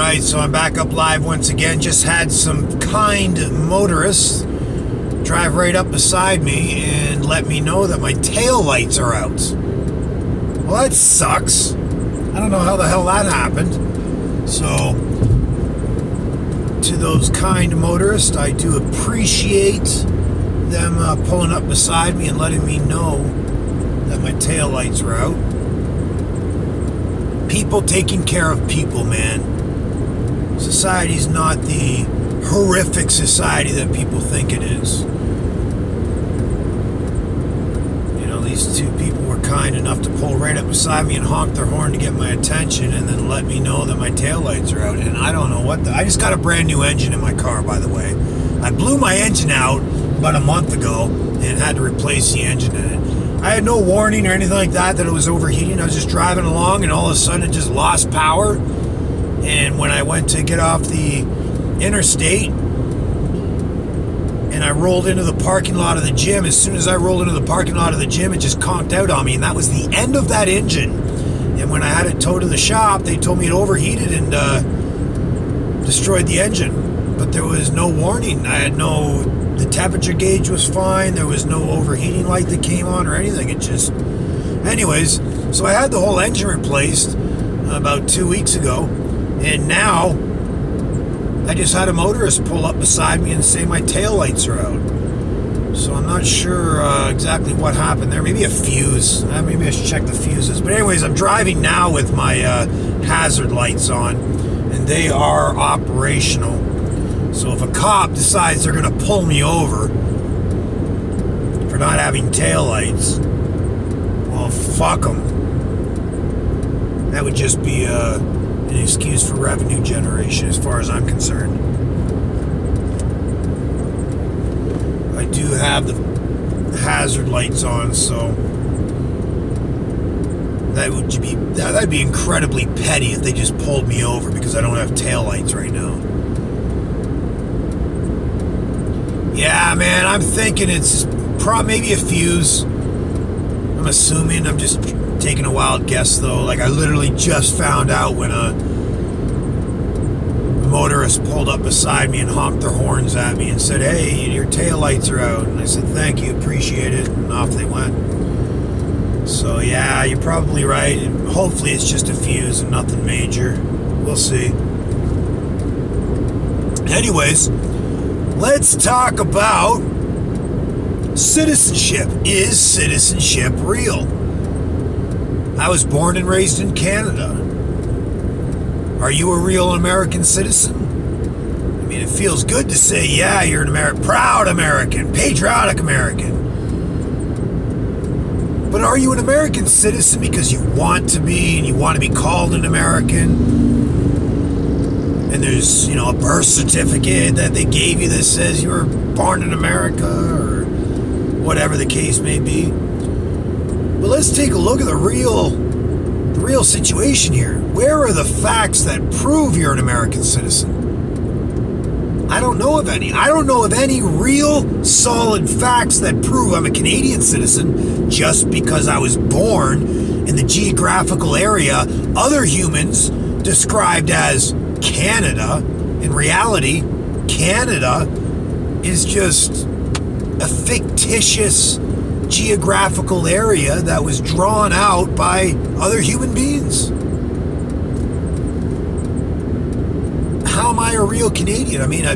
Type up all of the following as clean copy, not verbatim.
Alright, so I'm back up live once again. Just had some kind motorists drive right up beside me and let me know that my tail lights are out. Well, that sucks. I don't know how the hell that happened. So, to those kind motorists, I do appreciate them pulling up beside me and letting me know that my tail lights are out. People taking care of people, man. Society's not the horrific society that people think it is. You know, these two people were kind enough to pull right up beside me and honk their horn to get my attention and then let me know that my taillights are out. And I don't know what I just got a brand new engine in my car, by the way. I blew my engine out about a month ago and had to replace the engine in it. I had no warning or anything like that it was overheating. I was just driving along and all of a sudden it just lost power. And when I went to get off the interstate and I rolled into the parking lot of the gym, as soon as I rolled into the parking lot of the gym, it just conked out on me. And that was the end of that engine. And when I had it towed to the shop, they told me it overheated and destroyed the engine. But there was no warning. I had the temperature gauge was fine. There was no overheating light that came on or anything. It just... Anyways, so I had the whole engine replaced about 2 weeks ago. And now, I just had a motorist pull up beside me and say my taillights are out. So I'm not sure exactly what happened there. Maybe a fuse. Maybe I should check the fuses. But anyways, I'm driving now with my hazard lights on. And they are operational. So if a cop decides they're going to pull me over for not having taillights, well, fuck them. That would just be an excuse for revenue generation as far as I'm concerned. I do have the hazard lights on, so that'd be incredibly petty if they just pulled me over because I don't have taillights right now. Yeah, man, I'm thinking it's maybe a fuse. I'm assuming. I'm just taking a wild guess, though. Like, I literally just found out when a motorist pulled up beside me and honked their horns at me and said, "Hey, your taillights are out." And I said, "Thank you, appreciate it." And off they went. So, yeah, you're probably right. And hopefully it's just a fuse and nothing major. We'll see. Anyways, let's talk about citizenship. Is citizenship real? I was born and raised in Canada. Are you a real American citizen? I mean, it feels good to say, yeah, you're an proud American, patriotic American. But are you an American citizen because you want to be and you want to be called an American? And there's, a birth certificate that they gave you that says you were born in America or whatever the case may be. But let's take a look at the real situation here. Where are the facts that prove you're an American citizen? I don't know of any. I don't know of any real solid facts that prove I'm a Canadian citizen just because I was born in the geographical area other humans described as Canada. In reality, Canada is just a fictitious geographical area that was drawn out by other human beings. How am I a real Canadian? I mean,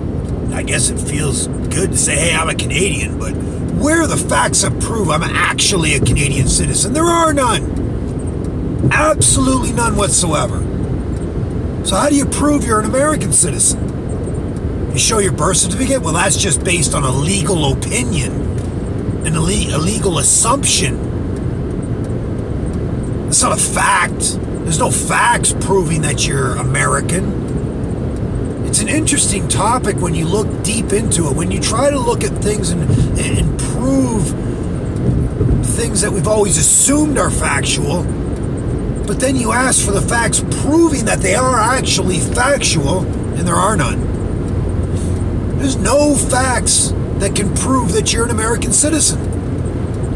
I guess it feels good to say, hey, I'm a Canadian, but where are the facts that prove I'm actually a Canadian citizen? There are none. Absolutely none whatsoever. So how do you prove you're an American citizen? You show your birth certificate? Well, that's just based on a legal opinion. A legal assumption. It's not a fact. There's no facts proving that you're American. It's an interesting topic when you look deep into it. When you try to look at things and prove things that we've always assumed are factual, but then you ask for the facts proving that they are actually factual, and there are none. There's no facts that can prove that you're an American citizen.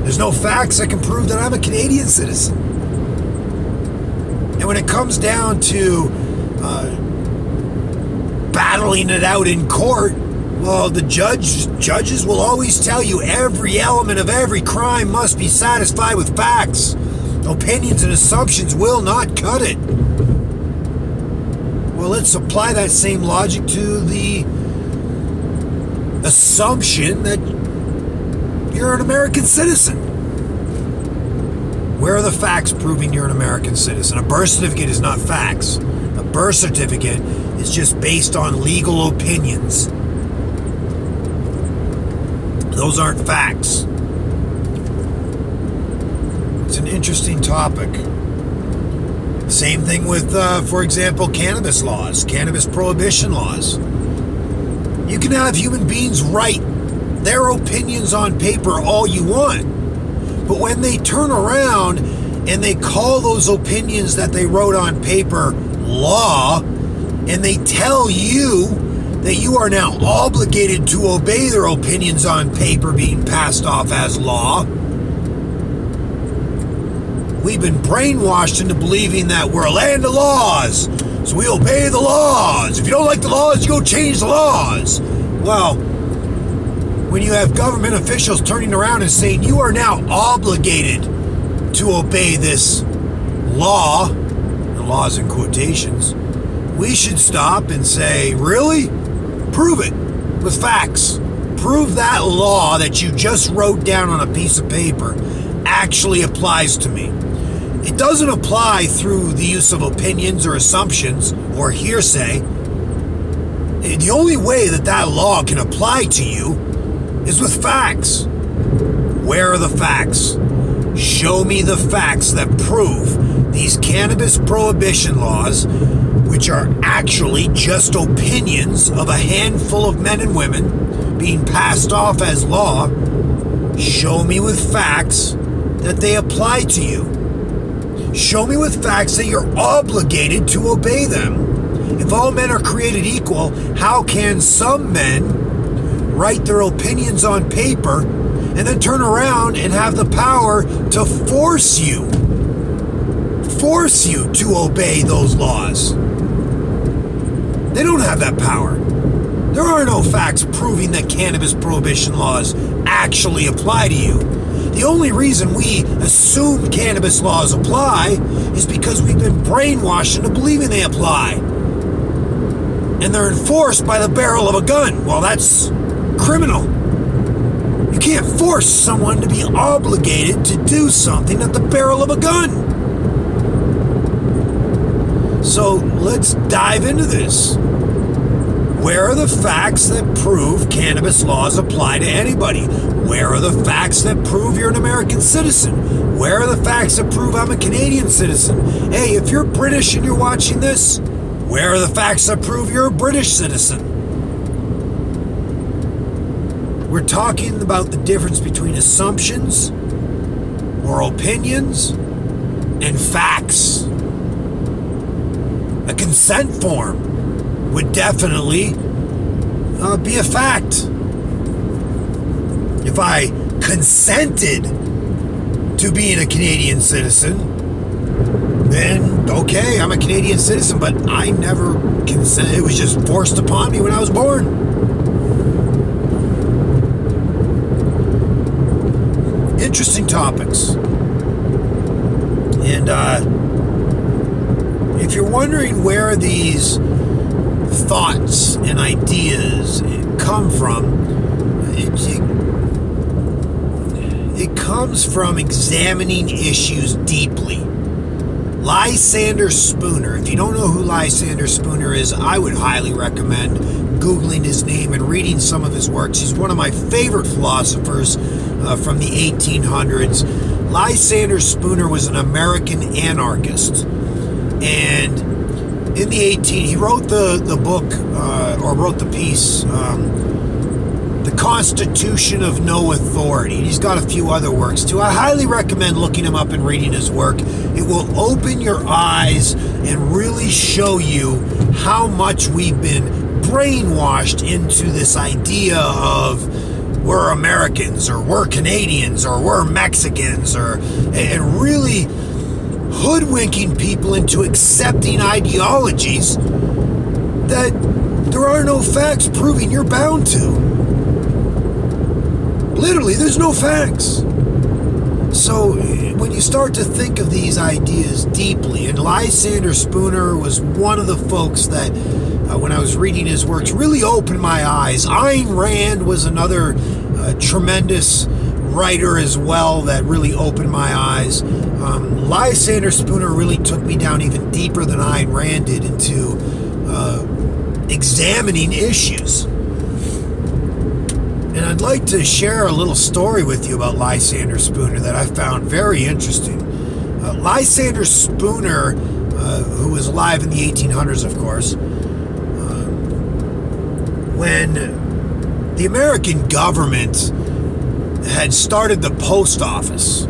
There's no facts that can prove that I'm a Canadian citizen. And when it comes down to battling it out in court. Well, the judges will always tell you every element of every crime must be satisfied with facts. Opinions and assumptions will not cut it. Well, let's apply that same logic to the assumption that you're an American citizen. Where are the facts proving you're an American citizen? A birth certificate is not facts. A birth certificate is just based on legal opinions. Those aren't facts. It's an interesting topic. Same thing with, for example, cannabis laws, cannabis prohibition laws. You can have human beings write their opinions on paper all you want, but when they turn around and they call those opinions that they wrote on paper law, and they tell you that you are now obligated to obey their opinions on paper being passed off as law, we've been brainwashed into believing that we're a land of laws, so we obey the laws. If you don't like the laws, you go change the laws. Well, when you have government officials turning around and saying you are now obligated to obey this law, the laws in quotations, we should stop and say, really? Prove it with facts. Prove that law that you just wrote down on a piece of paper actually applies to me. It doesn't apply through the use of opinions or assumptions or hearsay. The only way that that law can apply to you is with facts. Where are the facts? Show me the facts that prove these cannabis prohibition laws, which are actually just opinions of a handful of men and women being passed off as law. Show me with facts that they apply to you. Show me with facts that you're obligated to obey them. If all men are created equal, how can some men write their opinions on paper and then turn around and have the power to force you to obey those laws? They don't have that power. There are no facts proving that cannabis prohibition laws actually apply to you. The only reason we assume cannabis laws apply is because we've been brainwashed into believing they apply. And they're enforced by the barrel of a gun. Well, that's criminal. You can't force someone to be obligated to do something at the barrel of a gun. So let's dive into this. Where are the facts that prove cannabis laws apply to anybody? Where are the facts that prove you're an American citizen? Where are the facts that prove I'm a Canadian citizen? Hey, if you're British and you're watching this, where are the facts that prove you're a British citizen? We're talking about the difference between assumptions or opinions and facts. A consent form would definitely be a fact. If I consented to being a Canadian citizen, then okay, I'm a Canadian citizen, but I never consented. It was just forced upon me when I was born. Interesting topics. And if you're wondering where these thoughts and ideas come from, it comes from examining issues deeply. Lysander Spooner. If you don't know who Lysander Spooner is, I would highly recommend Googling his name and reading some of his works. He's one of my favorite philosophers from the 1800s. Lysander Spooner was an American anarchist. And in the he wrote the book, or wrote the piece, The Constitution of No Authority. He's got a few other works too. I highly recommend looking him up and reading his work. It will open your eyes and really show you how much we've been brainwashed into this idea of we're Americans, or we're Canadians, or we're Mexicans, and really hoodwinking people into accepting ideologies that There are no facts proving you're bound to. Literally, there's no facts. So when you start to think of these ideas deeply, and Lysander Spooner was one of the folks that, when I was reading his works, really opened my eyes. Ayn Rand was another tremendous writer as well that really opened my eyes. Lysander Spooner really took me down even deeper than Ayn Rand did into examining issues. And I'd like to share a little story with you about Lysander Spooner that I found very interesting. Lysander Spooner, who was alive in the 1800s, of course, when the American government had started the post office.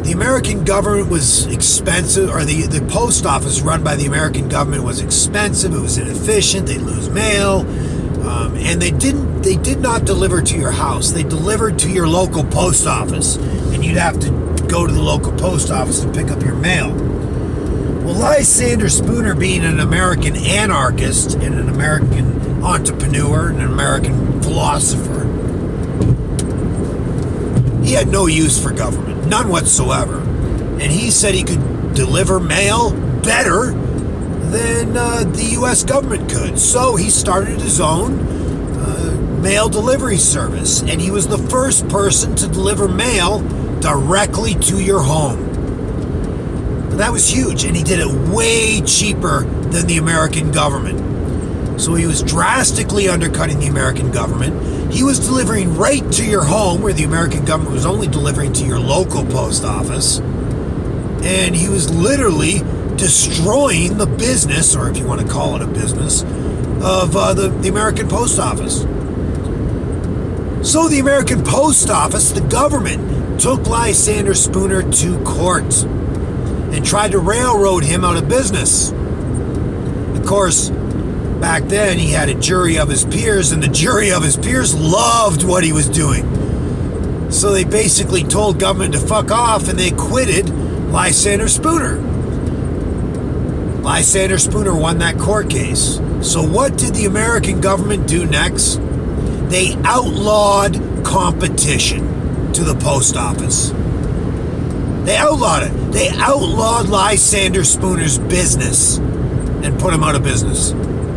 The American government was expensive, or the post office run by the American government was expensive, it was inefficient, they'd lose mail, and they did not deliver to your house. They delivered to your local post office, and you'd have to go to the local post office and pick up your mail. Well, Lysander Spooner, being an American anarchist and an American entrepreneur and an American philosopher, he had no use for government, none whatsoever. And he said he could deliver mail better than the U.S. government could. So he started his own mail delivery service, and he was the first person to deliver mail directly to your home. That was huge, and he did it way cheaper than the American government. So he was drastically undercutting the American government. He was delivering right to your home, where the American government was only delivering to your local post office. And he was literally destroying the business, or if you want to call it a business, of the American post office. So the American post office, the government, took Lysander Spooner to court and tried to railroad him out of business. Of course, back then he had a jury of his peers, and the jury of his peers loved what he was doing. So they basically told government to fuck off, and they acquitted Lysander Spooner. Lysander Spooner won that court case. So what did the American government do next? They outlawed competition to the post office. They outlawed it. They outlawed Lysander Spooner's business and put him out of business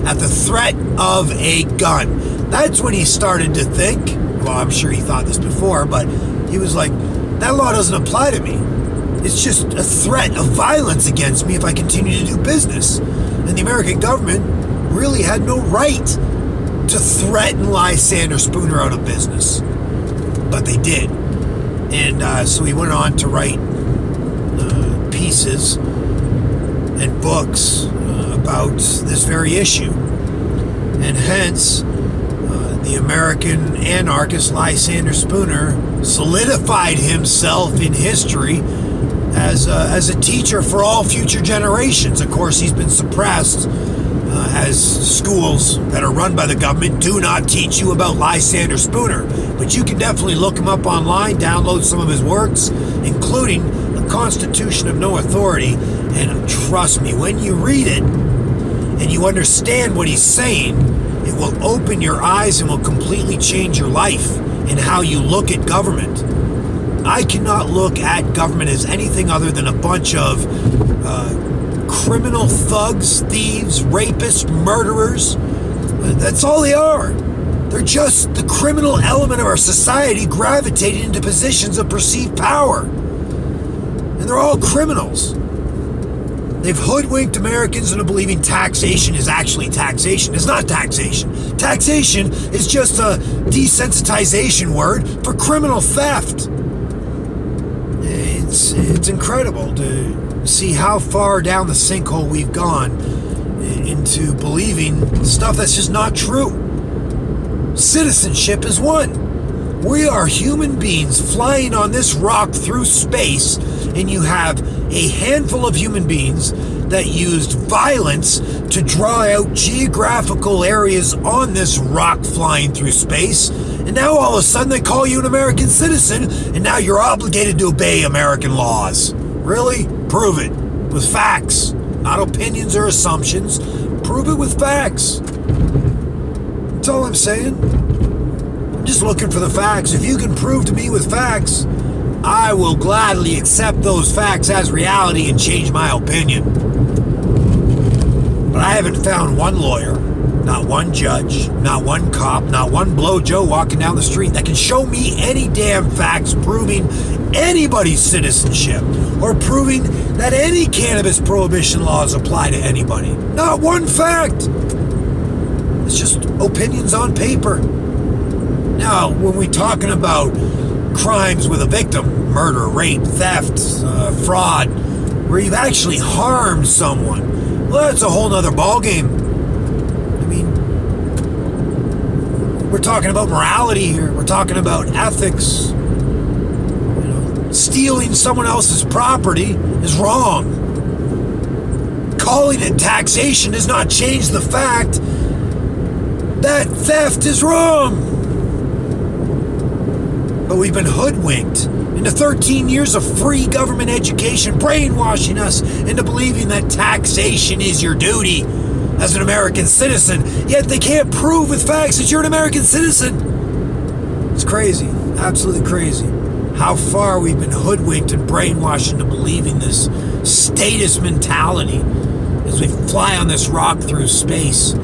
at the threat of a gun. That's when he started to think, well, I'm sure he thought this before, but he was like, that law doesn't apply to me. It's just a threat of violence against me if I continue to do business. And the American government really had no right to threaten Lysander Spooner out of business. But they did. And so he went on to write pieces and books about this very issue. And hence, the American anarchist Lysander Spooner solidified himself in history as a teacher for all future generations. Of course, he's been suppressed as schools that are run by the government do not teach you about Lysander Spooner. But you can definitely look him up online, download some of his works, including The Constitution of No Authority. And trust me, when you read it and you understand what he's saying, it will open your eyes and will completely change your life and how you look at government. I cannot look at government as anything other than a bunch of criminal thugs, thieves, rapists, murderers. That's all they are. They're just the criminal element of our society gravitating into positions of perceived power. And they're all criminals. They've hoodwinked Americans into believing taxation is actually taxation. It's not taxation. Taxation is just a desensitization word for criminal theft. It's incredible to see how far down the sinkhole we've gone into believing stuff that's just not true. Citizenship is one. We are human beings flying on this rock through space, and you have a handful of human beings that used violence to draw out geographical areas on this rock flying through space, and now all of a sudden they call you an American citizen, and now you're obligated to obey American laws. Really? Prove it with facts, not opinions or assumptions. Prove it with facts. That's all I'm saying. I'm just looking for the facts. If you can prove to me with facts, I will gladly accept those facts as reality and change my opinion. But I haven't found one lawyer, not one judge, not one cop, not one blow Joe walking down the street that can show me any damn facts proving anybody's citizenship or proving that any cannabis prohibition laws apply to anybody. Not one fact. It's just opinions on paper. Now, when we're talking about crimes with a victim, murder, rape, theft, fraud, where you've actually harmed someone, well, that's a whole nother ballgame. I mean, we're talking about morality here. We're talking about ethics. You know, stealing someone else's property is wrong. Calling it taxation does not change the fact that theft is wrong. But we've been hoodwinked into 13 years of free government education, brainwashing us into believing that taxation is your duty as an American citizen, yet they can't prove with facts that you're an American citizen. It's crazy, absolutely crazy, how far we've been hoodwinked and brainwashed into believing this status mentality as we fly on this rock through space,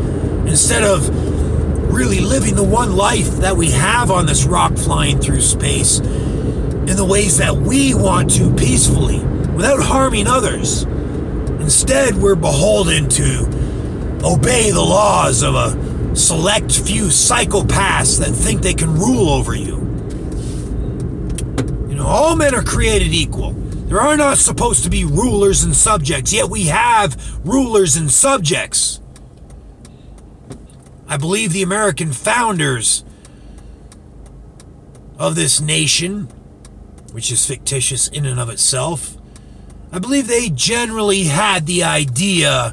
instead of really living the one life that we have on this rock flying through space in the ways that we want to peacefully, without harming others. Instead, we're beholden to obey the laws of a select few psychopaths that think they can rule over you. You know, all men are created equal. There are not supposed to be rulers and subjects, yet we have rulers and subjects. I believe the American founders of this nation, which is fictitious in and of itself, I believe they generally had the idea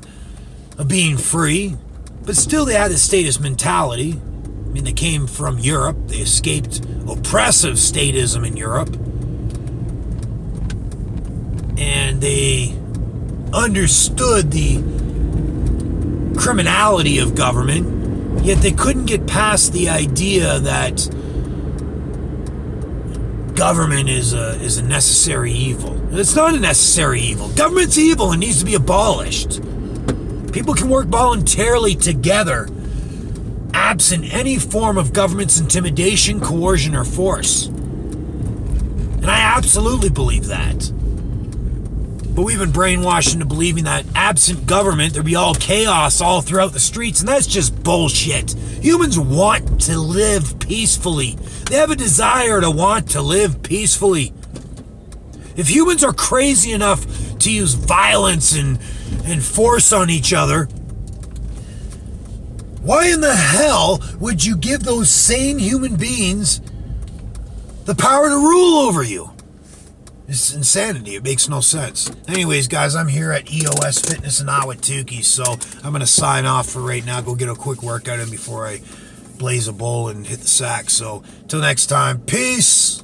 of being free, but still they had the status mentality. I mean, they came from Europe. They escaped oppressive statism in Europe. And they understood the criminality of government. Yet they couldn't get past the idea that government is a necessary evil. It's not a necessary evil. Government's evil and needs to be abolished. People can work voluntarily together, absent any form of government's intimidation, coercion, or force. And I absolutely believe that. But we've been brainwashed into believing that absent government, there'd be all chaos all throughout the streets, and that's just bullshit. Humans want to live peacefully. They have a desire to want to live peacefully. If humans are crazy enough to use violence and force on each other, why in the hell would you give those sane human beings the power to rule over you? It's insanity. It makes no sense. Anyways, guys, I'm here at EOS Fitness in Ahwatukee, so I'm going to sign off for right now. Go get a quick workout in before I blaze a bowl and hit the sack. So, till next time, peace!